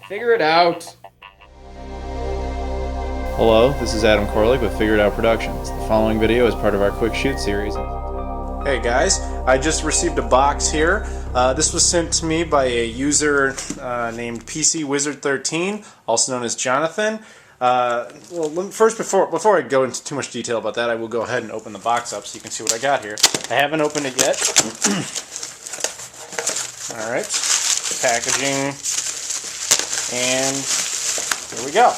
Figure it out. Hello, this is Adam Koralik with Figure It Out Productions. The following video is part of our Quick Shoot series. Hey guys, I just received a box here. This was sent to me by a user named PCWZRD13, also known as Jonathan. First, before I go into too much detail about that, I will go ahead and open the box up so you can see what I got here. I haven't opened it yet. Alright, packaging, and here we go.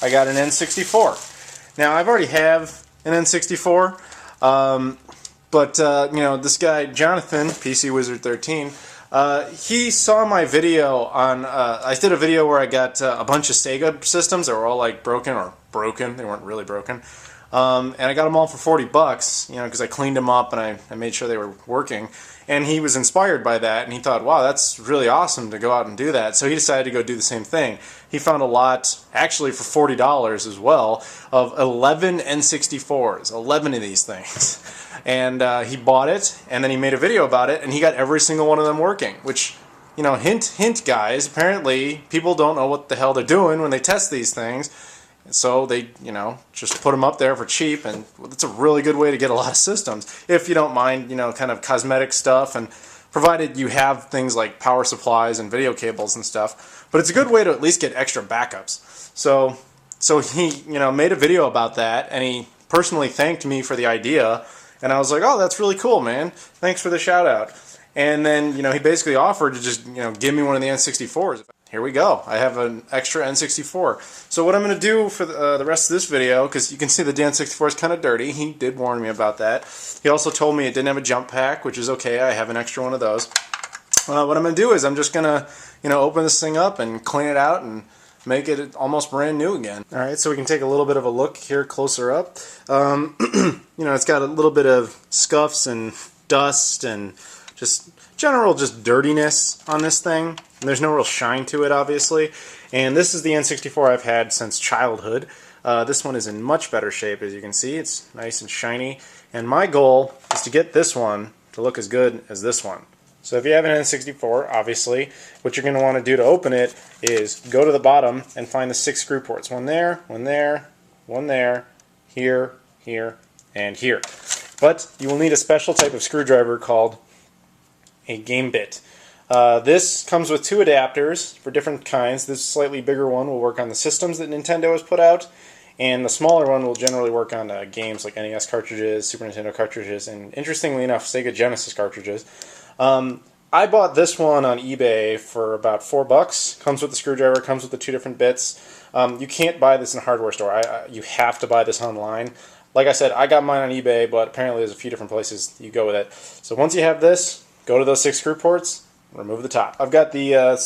I got an N64. Now, I've already have an N64, but you know, this guy, Jonathan, PCWZRD13, he saw my video on, I did a video where I got a bunch of Sega systems that were all like broken, they weren't really broken, and I got them all for 40 bucks, you know, because I cleaned them up and I made sure they were working, and he was inspired by that, and he thought, wow, that's really awesome to go out and do that, so he decided to go do the same thing. He found a lot, actually for $40 as well, of 11 N64s, 11 of these things. And he bought it, and then he made a video about it, and he got every single one of them working, which, you know, hint, guys, apparently people don't know what the hell they're doing when they test these things, so they, you know, just put them up there for cheap, and it's a really good way to get a lot of systems, if you don't mind, you know, kind of cosmetic stuff, and provided you have things like power supplies and video cables and stuff. But it's a good way to at least get extra backups. So he, you know, made a video about that, and he personally thanked me for the idea, and I was like, oh, that's really cool, man. Thanks for the shout out. And then, you know, he basically offered to just, you know, give me one of the N64s. Here we go. I have an extra N64. So what I'm going to do for the rest of this video, because you can see the N64 is kind of dirty. He did warn me about that. He also told me it didn't have a jump pack, which is okay. I have an extra one of those. What I'm going to do is I'm just going to, you know, open this thing up and clean it out and make it almost brand new again. Alright, so we can take a little bit of a look here closer up. You know, it's got a little bit of scuffs and dust and just general dirtiness on this thing. And there's no real shine to it, obviously. And this is the N64 I've had since childhood. This one is in much better shape, as you can see. It's nice and shiny. And my goal is to get this one to look as good as this one. So if you have an N64, obviously, what you're going to want to do to open it is go to the bottom and find the 6 screw ports. One there, one there, one there, here, here, and here. But you will need a special type of screwdriver called a game bit. This comes with 2 adapters for different kinds. This slightly bigger one will work on the systems that Nintendo has put out, and the smaller one will generally work on games like NES cartridges, Super Nintendo cartridges, and interestingly enough, Sega Genesis cartridges. I bought this one on eBay for about $4. Comes with the screwdriver, comes with the 2 different bits. You can't buy this in a hardware store. You have to buy this online. Like I said, I got mine on eBay, but apparently there's a few different places you go with it. So once you have this, go to those 6 screw ports, remove the top. I've got the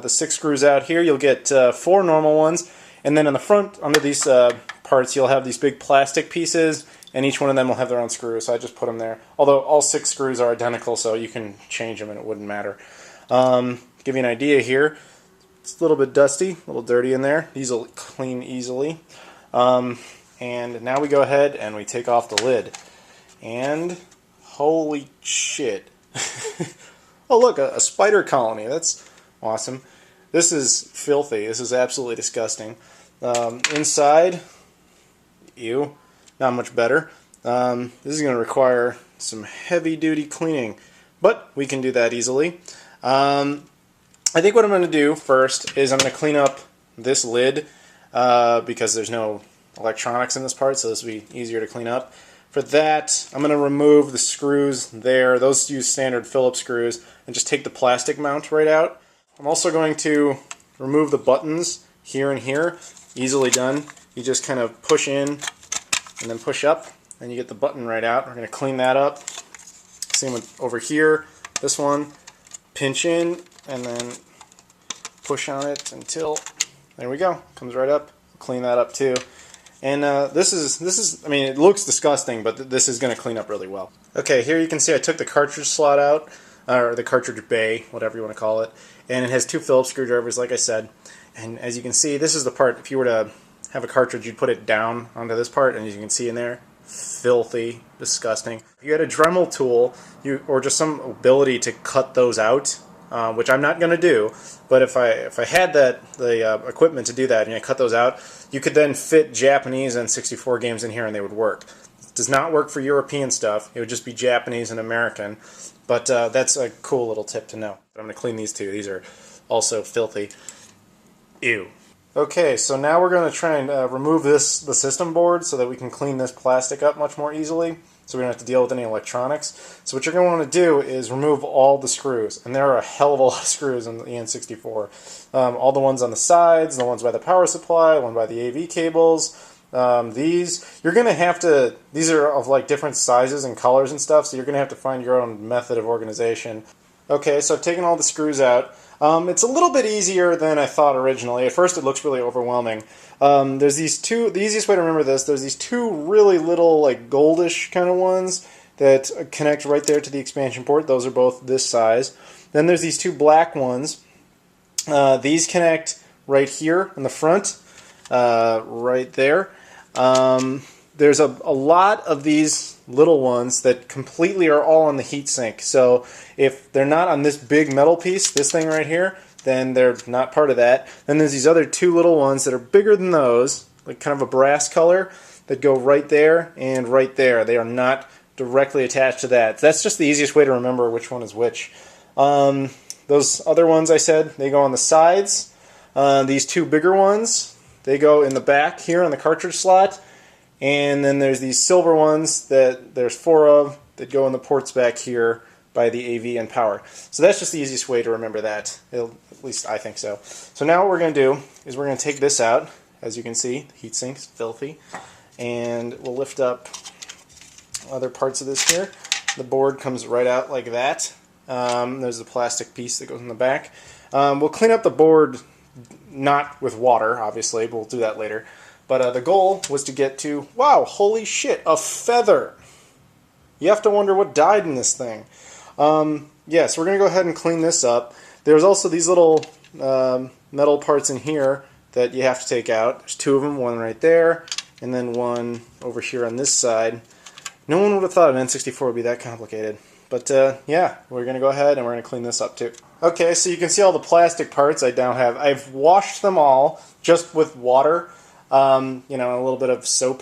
6 screws out here. You'll get 4 normal ones, and then on the front, under these parts, you'll have these big plastic pieces, and each one of them will have their own screws, so I just put them there. Although all 6 screws are identical, so you can change them and it wouldn't matter. Give you an idea here, it's a little bit dusty, a little dirty in there. These will clean easily. And now we go ahead and we take off the lid. And holy shit. Oh look, a spider colony, that's awesome. This is filthy, this is absolutely disgusting. Inside, ew. Not much better. This is going to require some heavy-duty cleaning, but we can do that easily. I think what I'm going to do first is I'm going to clean up this lid because there's no electronics in this part, so this will be easier to clean up. For that, I'm going to remove the screws there. Those use standard Phillips screws, and just take the plastic mount right out. I'm also going to remove the buttons here and here. Easily done. You just kind of push in and then push up, and you get the button right out. We're going to clean that up. Same with over here. This one, pinch in, and then push on it until, there we go, comes right up. Clean that up too. And this is, I mean, it looks disgusting, but this is going to clean up really well. Okay, here you can see I took the cartridge slot out, or the cartridge bay, whatever you want to call it, and it has 2 Phillips screwdrivers, like I said. And as you can see, this is the part, if you were to have a cartridge, you'd put it down onto this part, and as you can see in there, filthy, disgusting. If you had a Dremel tool, or just some ability to cut those out, which I'm not going to do. But if I had the equipment to do that and I cut those out, you could then fit Japanese N64 games in here and they would work. It does not work for European stuff. It would just be Japanese and American. But that's a cool little tip to know. I'm going to clean these two. These are also filthy. Ew. Okay, so now we're going to try and remove the system board so that we can clean this plastic up much more easily, so we don't have to deal with any electronics. So what you're going to want to do is remove all the screws, and there are a hell of a lot of screws in the N64. All the ones on the sides, the ones by the power supply, one by the AV cables. These you're going to have to. These are of like different sizes and colors and stuff, so you're going to have to find your own method of organization. Okay, so I've taken all the screws out. It's a little bit easier than I thought originally. At first it looks really overwhelming. There's these two, the easiest way to remember this, there's these two really little like goldish kind of ones that connect right there to the expansion port. Those are both this size. Then there's these two black ones. These connect right here in the front, right there. There's a lot of these little ones that completely are all on the heatsink. So if they're not on this big metal piece, this thing right here, then they're not part of that. Then there's these other two little ones that are bigger than those, like kind of a brass color, that go right there and right there. They are not directly attached to that. That's just the easiest way to remember which one is which. Those other ones I said, they go on the sides. These two bigger ones, they go in the back here on the cartridge slot. And then there's these silver ones that there's 4 of that go in the ports back here by the AV and power. So that's just the easiest way to remember that. At least I think so. So now what we're going to do is we're going to take this out. As you can see, the heatsink is filthy. And we'll lift up other parts of this here. The board comes right out like that. There's the plastic piece that goes in the back. We'll clean up the board, not with water, obviously, but we'll do that later. But the goal was to get to, wow, holy shit, a feather. You have to wonder what died in this thing. Yeah, so we're going to go ahead and clean this up. There's also these little metal parts in here that you have to take out. There's 2 of them, one right there, and then one over here on this side. No one would have thought an N64 would be that complicated. But yeah, we're going to go ahead and we're going to clean this up too. Okay, so you can see all the plastic parts I now have. I've washed them all just with water. You know, a little bit of soap,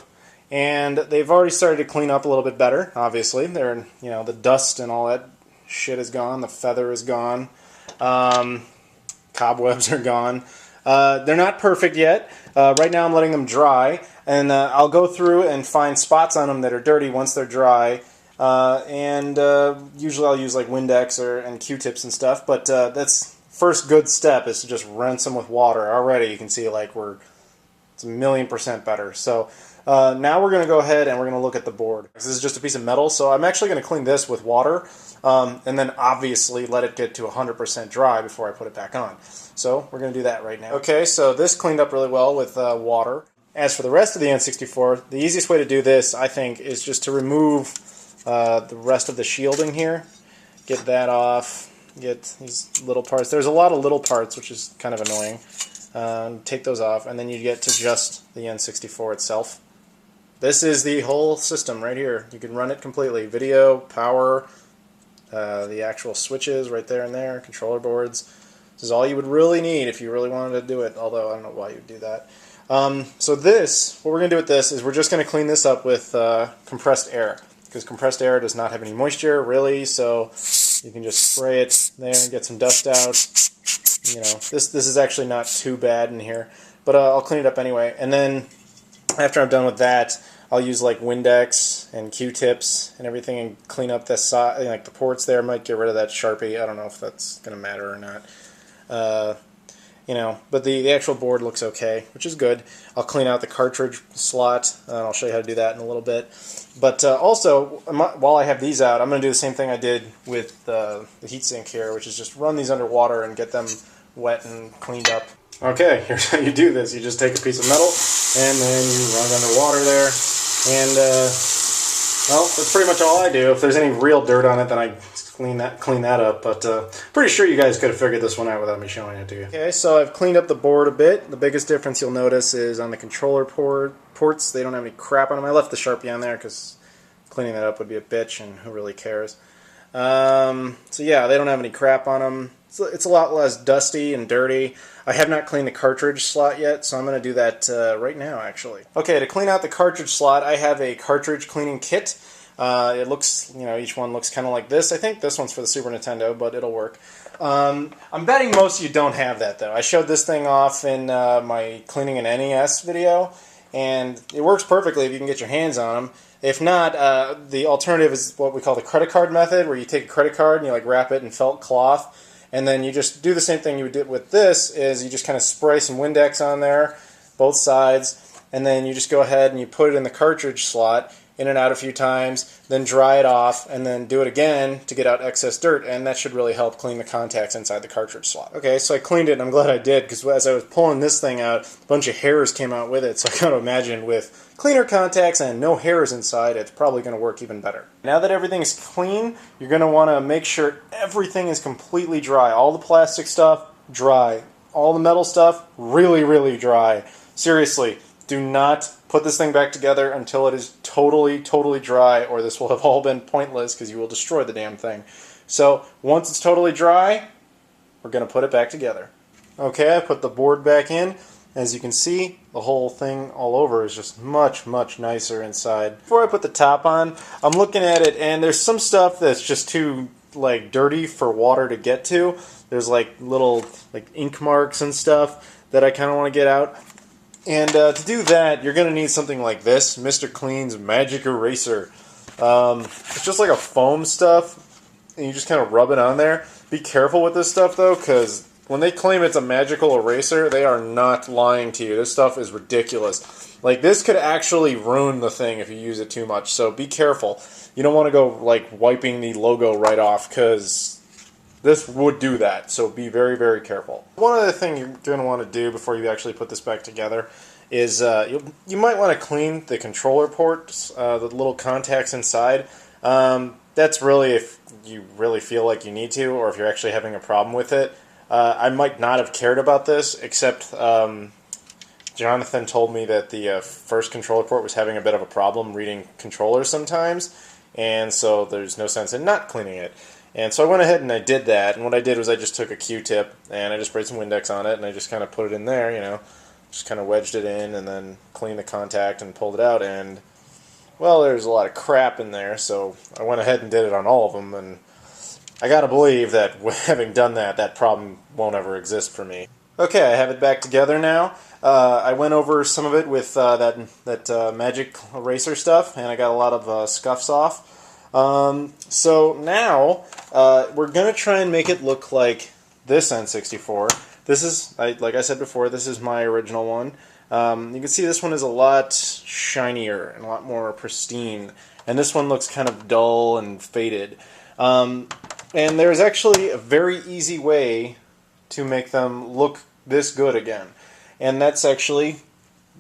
and they've already started to clean up a little bit better. Obviously, they're, you know, the dust and all that shit is gone. The feather is gone. Cobwebs are gone. They're not perfect yet. Right now, I'm letting them dry, and I'll go through and find spots on them that are dirty once they're dry. Usually, I'll use like Windex and Q-tips and stuff. But that's first good step is to just rinse them with water. Already, you can see like it's 1,000,000% better. So now we're going to go ahead and we're going to look at the board. This is just a piece of metal, so I'm actually going to clean this with water and then obviously let it get to 100% dry before I put it back on. So we're going to do that right now. Okay, so this cleaned up really well with water. As for the rest of the N64, the easiest way to do this, I think, is just to remove the rest of the shielding here. Get that off. Get these little parts. There's a lot of little parts, which is kind of annoying. Take those off, and then you get to just the N64 itself. This is the whole system right here. You can run it completely. Video, power, the actual switches right there and there, controller boards. This is all you would really need if you really wanted to do it, although I don't know why you'd do that. So what we're going to do with this is we're just going to clean this up with compressed air, because compressed air does not have any moisture, really, so you can just spray it there and get some dust out. You know, this is actually not too bad in here, but I'll clean it up anyway. And then after I'm done with that, I'll use like Windex and Q-tips and everything and clean up the side, like the ports there. I might get rid of that Sharpie. I don't know if that's going to matter or not. You know, but the actual board looks okay, which is good. I'll clean out the cartridge slot, and I'll show you how to do that in a little bit. But also, while I have these out, I'm going to do the same thing I did with the heatsink here, which is just run these under water and get them wet and cleaned up. Okay, here's how you do this. You just take a piece of metal, and then you run it under water there. And, well, that's pretty much all I do. If there's any real dirt on it, then I clean that up. But pretty sure you guys could have figured this one out without me showing it to you. Okay, so I've cleaned up the board a bit. The biggest difference you'll notice is on the controller ports. They don't have any crap on them. I left the Sharpie on there because cleaning that up would be a bitch, and who really cares? So yeah, they don't have any crap on them. it's a lot less dusty and dirty. I have not cleaned the cartridge slot yet, so I'm going to do that right now, actually. Okay, to clean out the cartridge slot, I have a cartridge cleaning kit. It looks, each one looks kind of like this. I think this one's for the Super Nintendo, but it'll work. I'm betting most of you don't have that, though. I showed this thing off in my cleaning an NES video, and it works perfectly if you can get your hands on them. If not, the alternative is what we call the credit card method, where you take a credit card and you wrap it in felt cloth, and then you just do the same thing you would do with this, is you just kind of spray some Windex on there, both sides, and then you just go ahead and you put it in the cartridge slot, in and out a few times, then dry it off, and then do it again to get out excess dirt, and that should really help clean the contacts inside the cartridge slot. Okay, so I cleaned it, and I'm glad I did, because as I was pulling this thing out, a bunch of hairs came out with it, so I kind of imagine with cleaner contacts and no hairs inside, it's probably going to work even better. Now that everything's clean, you're going to want to make sure everything is completely dry. All the plastic stuff, dry. All the metal stuff, really, really dry. Seriously, do not put this thing back together until it is totally, totally dry, or this will have all been pointless because you will destroy the damn thing. So once it's totally dry, we're going to put it back together. Okay, I put the board back in. As you can see, the whole thing all over is just much, much nicer inside. Before I put the top on, I'm looking at it, and there's some stuff that's just too dirty for water to get to. There's little ink marks and stuff that I kind of want to get out. And to do that, you're going to need something like this, Mr. Clean's Magic Eraser. It's just like a foam stuff, and you just kind of rub it on there. Be careful with this stuff, though, because when they claim it's a magical eraser, they are not lying to you. This stuff is ridiculous. This could actually ruin the thing if you use it too much, so be careful. You don't want to go, wiping the logo right off, because this would do that, so be very, very careful. One other thing you're going to want to do before you actually put this back together is you might want to clean the controller ports, the little contacts inside. That's really if you really feel like you need to, or if you're actually having a problem with it. I might not have cared about this, except Jonathan told me that the first controller port was having a bit of a problem reading controllers sometimes, and so there's no sense in not cleaning it. And so I went ahead and I did that, and what I did was I just took a Q-tip and I just sprayed some Windex on it, and I just kind of put it in there, just kind of wedged it in and then cleaned the contact and pulled it out, and, well, there's a lot of crap in there, so I went ahead and did it on all of them, and I gotta believe that having done that, that problem won't ever exist for me. Okay, I have it back together now. I went over some of it with that magic eraser stuff, and I got a lot of scuffs off. So now, we're going to try and make it look like this N64. This is, like I said before, this is my original one. You can see this one is a lot shinier and a lot more pristine, and this one looks kind of dull and faded. And there's actually a very easy way to make them look this good again, and that's actually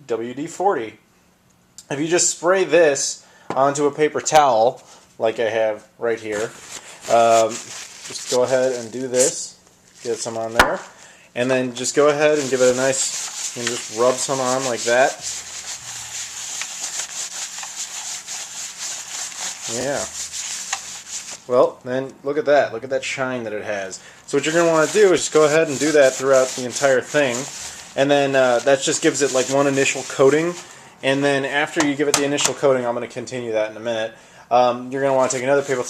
WD-40. If you just spray this onto a paper towel, like I have right here, just go ahead and do this, get some on there, and then just go ahead and give it a nice, and just rub some on like that. Yeah. Well, then look at that shine that it has. So what you're going to want to do is just go ahead and do that throughout the entire thing, and then that just gives it one initial coating, and then after you give it the initial coating, I'm going to continue that in a minute, you're going to want to take another paper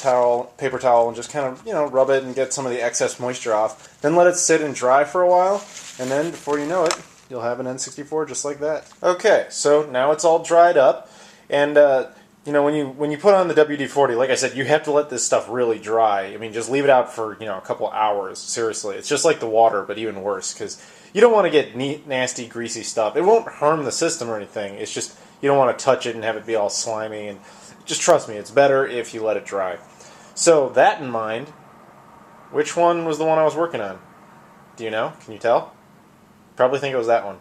towel and just kind of, rub it and get some of the excess moisture off, then let it sit and dry for a while, and then before you know it, you'll have an N64 just like that. Okay, so now it's all dried up, and when you put on the WD-40, like I said, you have to let this stuff really dry. I mean, just leave it out for, a couple hours. Seriously. It's just like the water, but even worse, because you don't want to get nasty, greasy stuff. It won't harm the system or anything. It's just, you don't want to touch it and have it be all slimy. And just trust me, it's better if you let it dry. So, that in mind, which one was the one I was working on? Do you know? Can you tell? Probably think it was that one.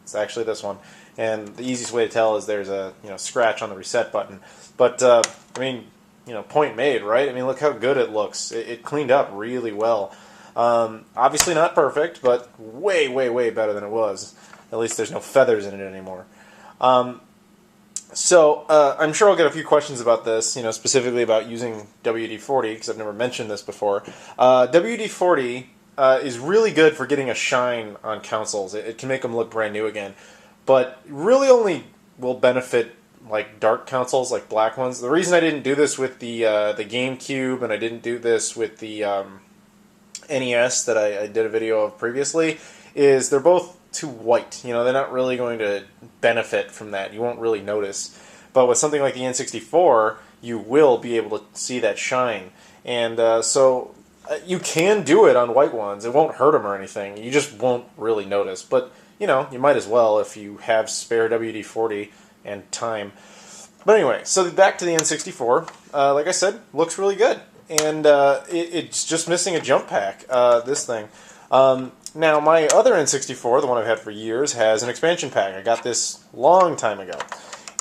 It's actually this one. And the easiest way to tell is there's a scratch on the reset button. But I mean, point made, right? I mean, look how good it looks. It cleaned up really well. Obviously not perfect, but way, way, way better than it was. At least there's no feathers in it anymore. So I'm sure I'll get a few questions about this, specifically about using WD-40, because I've never mentioned this before. WD-40 is really good for getting a shine on consoles. It can make them look brand new again, but really only will benefit like dark consoles, like black ones. The reason I didn't do this with the GameCube, and I didn't do this with the NES that I did a video of previously, is they're both too white. You know, they're not really going to benefit from that. You won't really notice. But with something like the N64, you will be able to see that shine. And so you can do it on white ones. It won't hurt them or anything. You just won't really notice. But, you know, you might as well if you have spare WD-40 and time. But anyway, so back to the N64. Like I said, looks really good. And it's just missing a jump pack, this thing. Now, my other N64, the one I've had for years, has an expansion pack. I got this long time ago.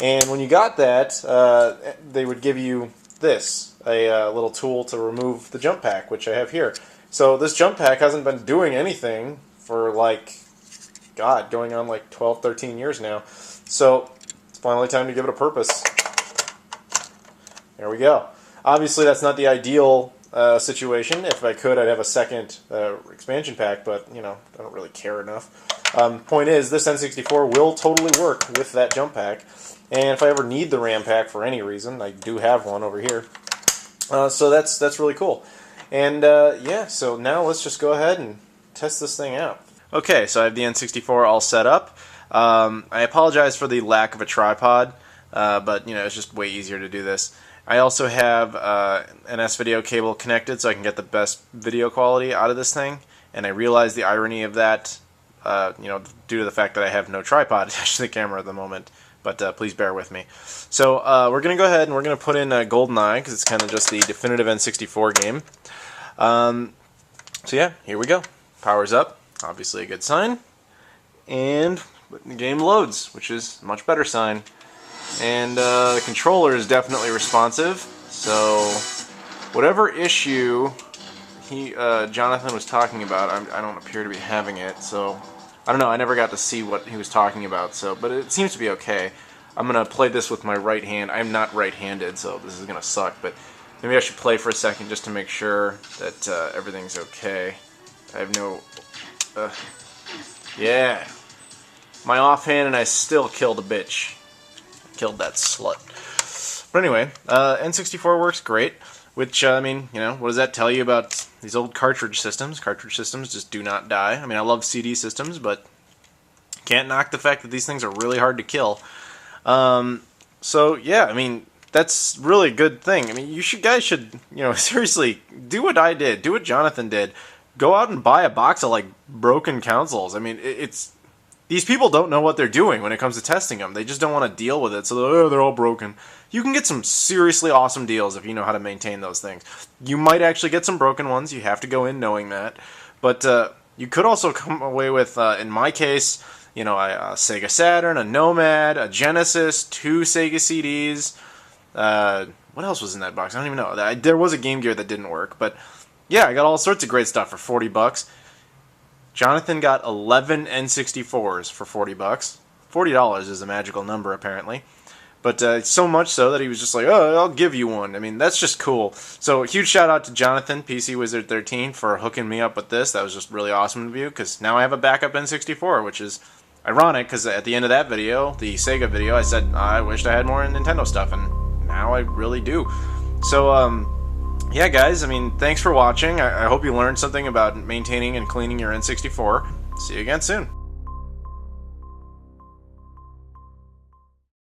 And when you got that, they would give you this, a little tool to remove the jump pack, which I have here. So this jump pack hasn't been doing anything for, like, God, going on like 12, 13 years now. So it's finally time to give it a purpose. There we go. Obviously, that's not the ideal situation. If I could, I'd have a second expansion pack, but, you know, I don't really care enough. Point is, this N64 will totally work with that jump pack, and if I ever need the RAM pack for any reason, I do have one over here. So that's really cool. And, yeah, so now let's just go ahead and test this thing out. Okay, so I have the N64 all set up. I apologize for the lack of a tripod, but, you know, it's just way easier to do this. I also have an S-video cable connected so I can get the best video quality out of this thing, and I realize the irony of that, you know, due to the fact that I have no tripod attached to the camera at the moment, but please bear with me. So we're going to go ahead and we're going to put in GoldenEye, because it's kind of just the definitive N64 game. So yeah, here we go. Power's up, obviously a good sign, and the game loads, which is a much better sign. And the controller is definitely responsive, so whatever issue Jonathan was talking about, I don't appear to be having it, so I don't know, I never got to see what he was talking about, so but it seems to be okay. I'm going to play this with my right hand. I'm not right-handed, so this is going to suck, but maybe I should play for a second just to make sure that everything's okay. I have no... yeah. My offhand and I still killed a bitch. Killed that slut. But anyway, N64 works great, which, I mean, you know, what does that tell you about these old cartridge systems? Cartridge systems just do not die. I mean, I love CD systems, but can't knock the fact that these things are really hard to kill. So, yeah, I mean, that's really a good thing. I mean, you guys should, you know, seriously, do what I did. Do what Jonathan did. Go out and buy a box of, like, broken consoles. I mean, it's... These people don't know what they're doing when it comes to testing them. They just don't want to deal with it, so they're all broken. You can get some seriously awesome deals if you know how to maintain those things. You might actually get some broken ones. You have to go in knowing that. But you could also come away with, in my case, you know, a Sega Saturn, a Nomad, a Genesis, 2 Sega CDs. What else was in that box? I don't even know. There was a Game Gear that didn't work. But yeah, I got all sorts of great stuff for 40 bucks. Jonathan got 11 N64s for 40 bucks. $40 is a magical number, apparently. But so much so that he was just like, oh, I'll give you one. I mean, that's just cool. So a huge shout out to Jonathan, PCWZRD13, for hooking me up with this. That was just really awesome of you, because now I have a backup N64, which is ironic, because at the end of that video, the Sega video, I said I wished I had more Nintendo stuff, and now I really do. So, yeah, guys, I mean, thanks for watching. I hope you learned something about maintaining and cleaning your N64. See you again soon.